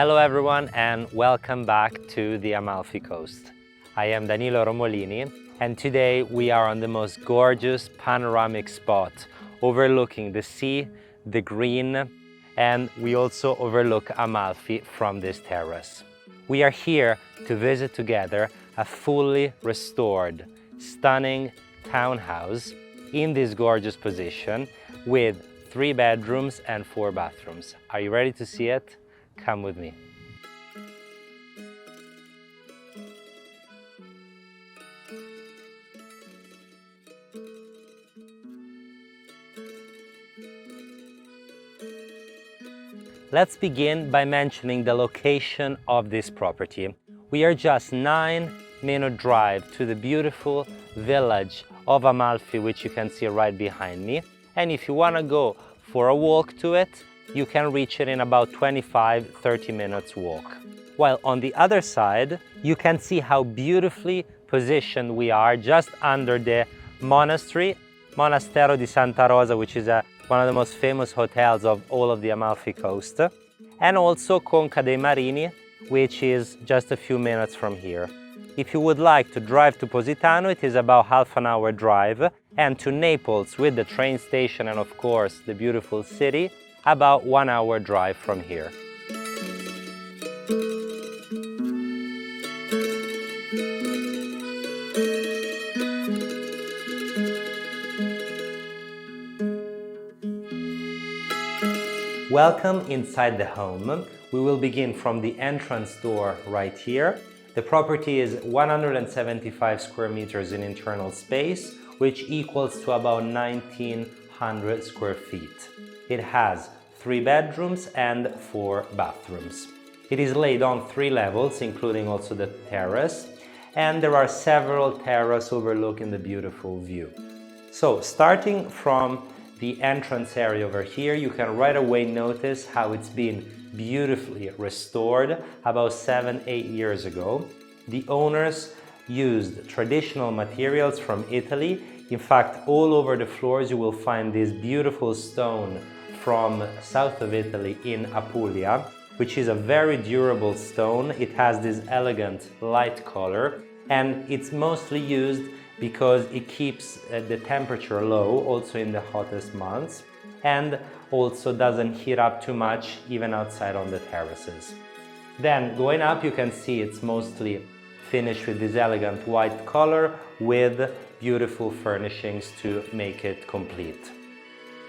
Hello everyone and welcome back to the Amalfi Coast. I am Danilo Romolini and today we are on the most gorgeous panoramic spot overlooking the sea, the green, and we also overlook Amalfi from this terrace. We are here to visit together a fully restored, stunning townhouse in this gorgeous position with 3 bedrooms and 4 bathrooms. Are you ready to see it? Come with me. Let's begin by mentioning the location of this property. We are just 9-minute drive to the beautiful village of Amalfi, which you can see right behind me. And if you want to go for a walk to it, you can reach it in about 25-30 minutes walk. While on the other side, you can see how beautifully positioned we are just under the monastery, Monastero di Santa Rosa, which is one of the most famous hotels of all of the Amalfi Coast, and also Conca dei Marini, which is just a few minutes from here. If you would like to drive to Positano, it is about half an hour drive, and to Naples with the train station and of course the beautiful city, about 1 hour drive from here. Welcome inside the home. We will begin from the entrance door right here. The property is 175 square meters in internal space, which equals to about 1900 square feet. It has 3 bedrooms and 4 bathrooms. It is laid on 3 levels, including also the terrace, and there are several terraces overlooking the beautiful view. So, starting from the entrance area over here, you can right away notice how it's been beautifully restored about 7-8 years ago. The owners used traditional materials from Italy. In fact, all over the floors you will find this beautiful stone from south of Italy in Apulia, which is a very durable stone. It has this elegant light color and it's mostly used because it keeps the temperature low also in the hottest months and also doesn't heat up too much even outside on the terraces. Then going up you can see it's mostly finished with this elegant white color with beautiful furnishings to make it complete.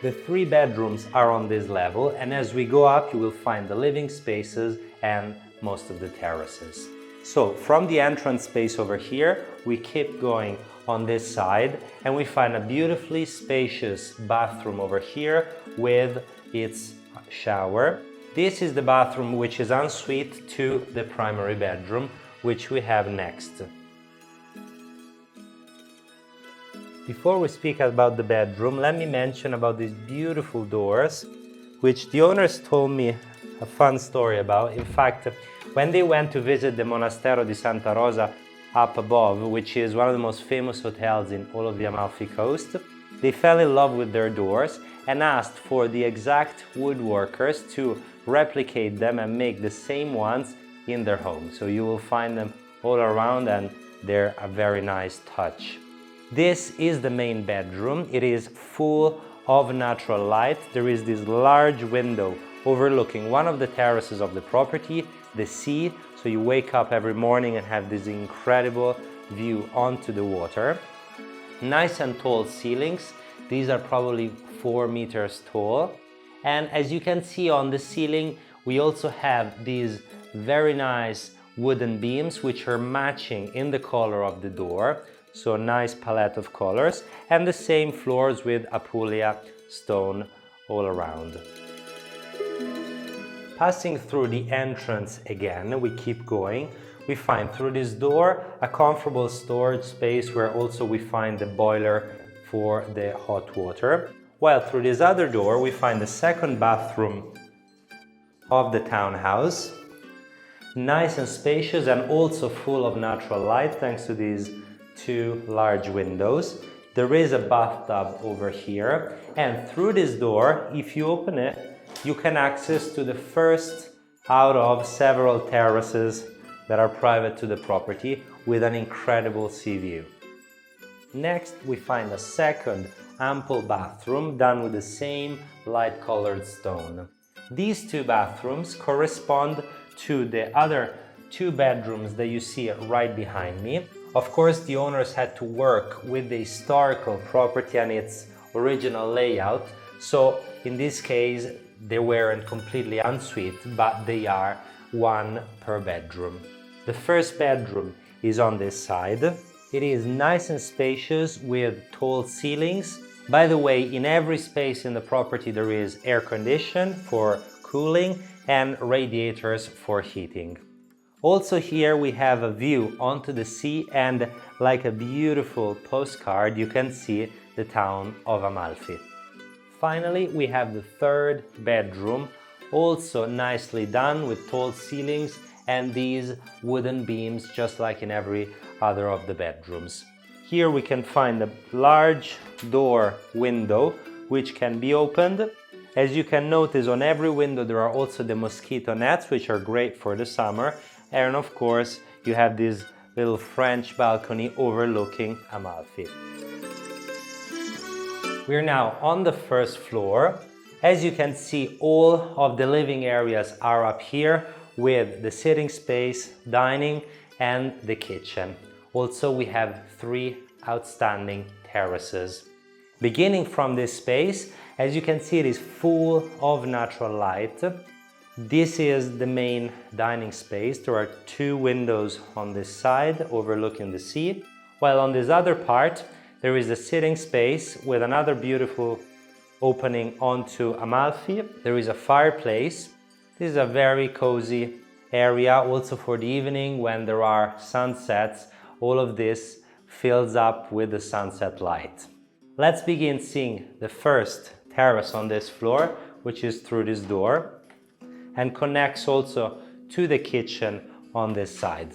The 3 bedrooms are on this level, and as we go up you will find the living spaces and most of the terraces. So from the entrance space over here we keep going on this side and we find a beautifully spacious bathroom over here with its shower. This is the bathroom which is en suite to the primary bedroom, which we have next. Before we speak about the bedroom, let me mention about these beautiful doors, which the owners told me a fun story about. In fact, when they went to visit the Monastero di Santa Rosa up above, which is one of the most famous hotels in all of the Amalfi Coast, they fell in love with their doors and asked for the exact woodworkers to replicate them and make the same ones in their home. So you will find them all around and they're a very nice touch. This is the main bedroom. It is full of natural light. There is this large window overlooking one of the terraces of the property, the sea, so you wake up every morning and have this incredible view onto the water. Nice and tall ceilings. These are probably 4 meters tall. And as you can see on the ceiling, we also have these very nice wooden beams which are matching in the color of the door. So a nice palette of colors, and the same floors with Apulia stone all around. Passing through the entrance again, we keep going. We find through this door a comfortable storage space where also we find the boiler for the hot water. While through this other door we find the second bathroom of the townhouse. Nice and spacious and also full of natural light thanks to these 2 large windows. There is a bathtub over here, and through this door, if you open it, you can access to the first out of several terraces that are private to the property with an incredible sea view. Next, we find a second ample bathroom done with the same light-colored stone. These two bathrooms correspond to the other two bedrooms that you see right behind me. Of course, the owners had to work with the historical property and its original layout, so in this case they weren't completely en suite, but they are one per bedroom. The first bedroom is on this side. It is nice and spacious with tall ceilings. By the way, in every space in the property there is air condition for cooling and radiators for heating. Also here we have a view onto the sea, and like a beautiful postcard you can see the town of Amalfi. Finally, we have the third bedroom, also nicely done with tall ceilings and these wooden beams just like in every other of the bedrooms. Here we can find a large door window which can be opened. As you can notice, on every window there are also the mosquito nets, which are great for the summer. And of course, you have this little French balcony overlooking Amalfi. We're now on the first floor. As you can see, all of the living areas are up here with the sitting space, dining, and the kitchen. Also, we have 3 outstanding terraces. Beginning from this space, as you can see, it is full of natural light. This is the main dining space. There are 2 windows on this side overlooking the sea, while on this other part there is a sitting space with another beautiful opening onto Amalfi. There is a fireplace. This is a very cozy area also for the evening when there are sunsets. All of this fills up with the sunset light. Let's begin seeing the first terrace on this floor, which is through this door and connects also to the kitchen on this side.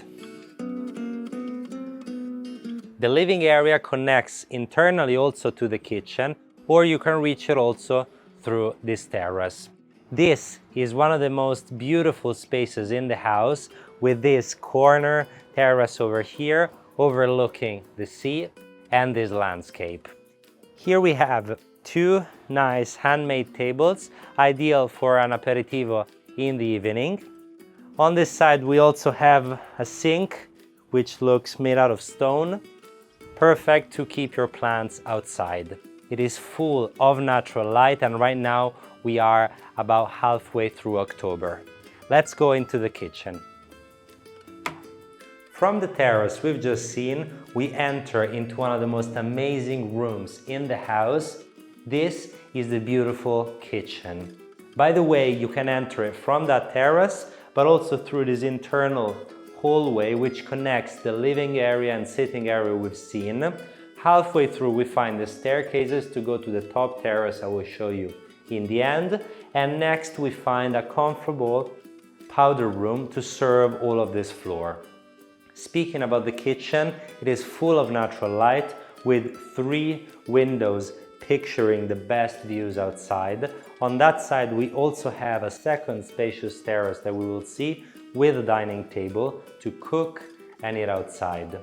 The living area connects internally also to the kitchen, or you can reach it also through this terrace. This is one of the most beautiful spaces in the house, with this corner terrace over here overlooking the sea and this landscape. Here we have 2 nice handmade tables, ideal for an aperitivo in the evening. On this side we also have a sink which looks made out of stone, perfect to keep your plants outside. It is full of natural light, and right now we are about halfway through October. Let's go into the kitchen. From the terrace we've just seen, we enter into one of the most amazing rooms in the house. This is the beautiful kitchen. By the way, you can enter it from that terrace, but also through this internal hallway which connects the living area and sitting area we've seen. Halfway through we find the staircases to go to the top terrace I will show you in the end, and next we find a comfortable powder room to serve all of this floor. Speaking about the kitchen, it is full of natural light with 3 windows picturing the best views outside. On that side we also have a second spacious terrace that we will see with a dining table to cook and eat outside.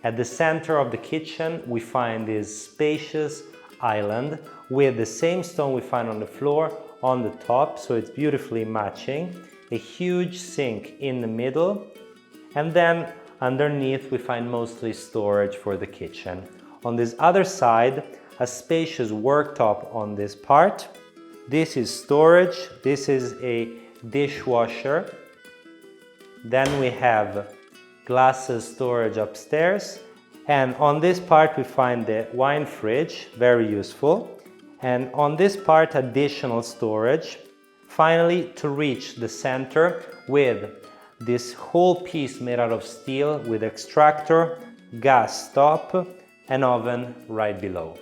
At the center of the kitchen we find this spacious island with the same stone we find on the floor on the top, so it's beautifully matching. A huge sink in the middle, and then underneath we find mostly storage for the kitchen. On this other side, a spacious worktop on this part. This is storage, this is a dishwasher. Then we have glasses storage upstairs, and on this part we find the wine fridge, very useful, and on this part additional storage. Finally, to reach the center with this whole piece made out of steel with extractor, gas stop and oven right below.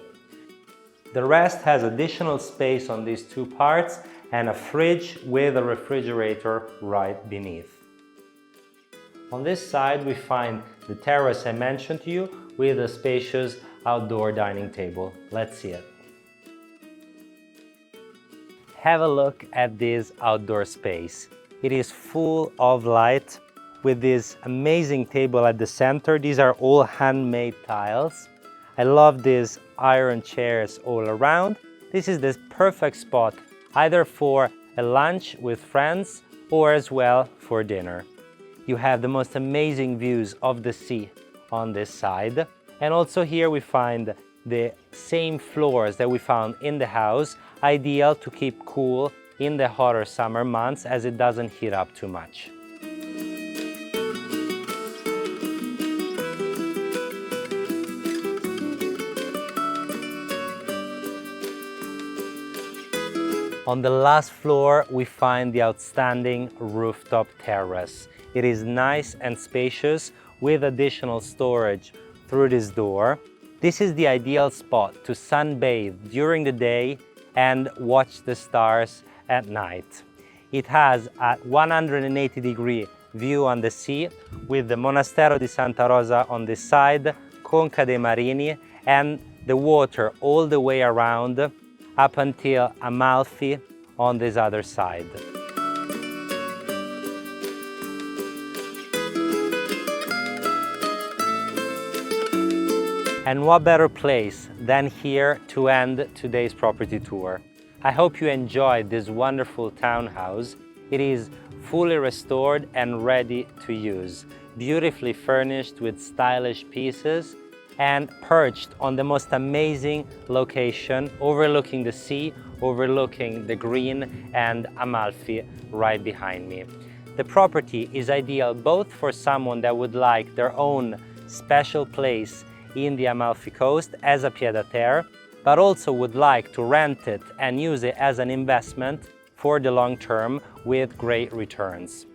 The rest has additional space on these 2 parts and a fridge with a refrigerator right beneath. On this side we find the terrace I mentioned to you with a spacious outdoor dining table. Let's see it. Have a look at this outdoor space. It is full of light with this amazing table at the center. These are all handmade tiles. I love these iron chairs all around. This is the perfect spot either for a lunch with friends or as well for dinner. You have the most amazing views of the sea on this side. And also here we find the same floors that we found in the house, ideal to keep cool in the hotter summer months as it doesn't heat up too much. On the last floor, we find the outstanding rooftop terrace. It is nice and spacious with additional storage through this door. This is the ideal spot to sunbathe during the day and watch the stars at night. It has a 180-degree view on the sea with the Monastero di Santa Rosa on this side, Conca dei Marini, and the water all the way around up until Amalfi on this other side. And what better place than here to end today's property tour. I hope you enjoyed this wonderful townhouse. It is fully restored and ready to use, beautifully furnished with stylish pieces and perched on the most amazing location, overlooking the sea, overlooking the green and Amalfi right behind me. The property is ideal both for someone that would like their own special place in the Amalfi Coast as a pied-à-terre, but also would like to rent it and use it as an investment for the long term with great returns.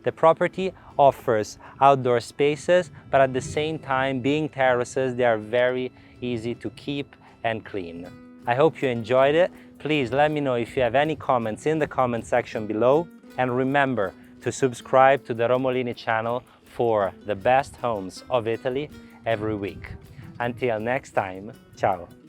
The property offers outdoor spaces, but at the same time, being terraces, they are very easy to keep and clean. I hope you enjoyed it. Please let me know if you have any comments in the comment section below. And remember to subscribe to the Romolini channel for the best homes of Italy every week. Until next time, ciao!